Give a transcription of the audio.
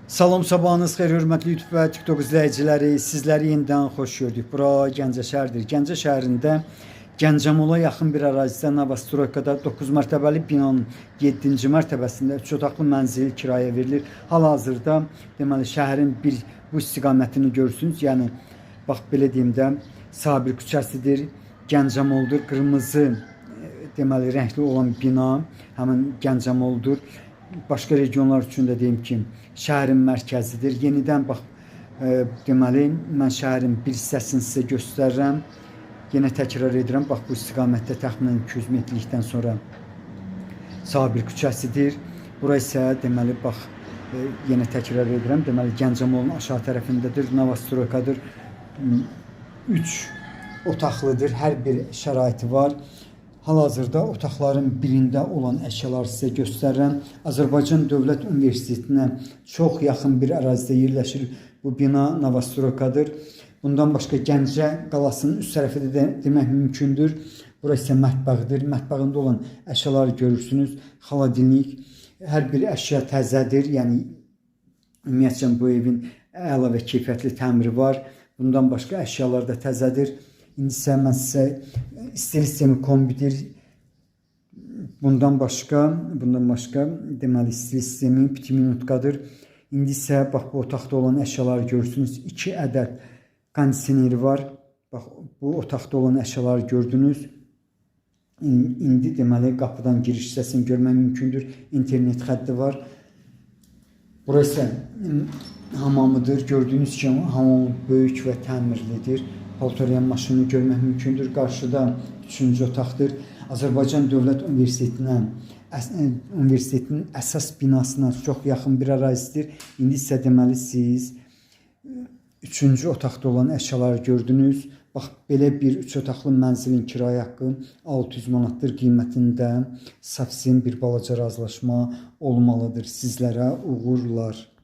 Salam, sabahınız xeyir, hörmətli YouTube və TikTok izləyiciləri. Sizləri yenidən xoş gördük. Bura Gəncə şəhəridir. Gəncə şəhərində Gəncəmola yaxın bir ərazidə Novostroykada 9 mərtəbəli binanın 7-ci mərtəbəsində 3 otaqlı mənzil kirayə verilir. Hal-hazırda deməli şəhərin bu istiqamətini görürsünüz. Yəni bax belə deyim də Sabir küçəsidir. Gəncəmoldur. Qırmızı deməli rəngli olan bina həmin Gəncəmoldur. Başqa regionlar üçün də deyim ki, şəhərin mərkəzidir. Yenidən bax deməli mən şəhərin bir hissəsini sizə göstərirəm. Yenə təkrar edirəm. Bax bu istiqamətdə təxminən 200 metrlikdən sonra Sabir küçəsidir. Bura isə deməli bax yenə təkrar edirəm. Deməli Gəncəmolun aşağı tərəfindədir. Novostroykadır. 3 otaqlıdır. Hər bir şəraiti var. Hal-hazırda otaqların birində olan əşyaları sizə göstərirəm. Azərbaycan Dövlət Universitetinə çox yaxın bir ərazidə yerləşir. Bu bina Novostroykadır. Bundan başqa Gəncə qalasının üst tərəfində də demək mümkündür. Burası isə mətbəxidir. Mətbəxində olan əşyaları görürsünüz. Xaladilnik. Hər bir əşya təzədir. Yəni ümumiyyətlə bu evin əla və keyfiyyətli təmiri var. Bundan başqa əşyalar da təzədir. İndi isə mən sizə stil sistemi kombidir. Bundan başqa deməli stil sistemi 2 minutkadır. İndi isə bax bu otaqda olan əşyaları görürsünüz. 2 ədəd kondisioneri var. Bax bu otaqda olan əşyaları gördünüz. İndi deməli qapıdan giriş hissəsini görmək mümkündür. İnternet xətti var. Burası hamamıdır. Gördüyünüz kimi hamam böyük və təmirlidir. Paltaryan maşını görmək mümkündür. Qarşıda 3-cü otaqdır. Azərbaycan Dövlət Universitetinin əsas binasına çox yaxın bir ərazidir. İndi isə deməli siz 3-cü otaqda olan əşyaları gördünüz. Bax belə bir 3 otaqlı mənzilin kirayə haqqı 600 manatdır qiymətində. Savsim bir balaca razılaşma olmalıdır. Sizlərə uğurlar.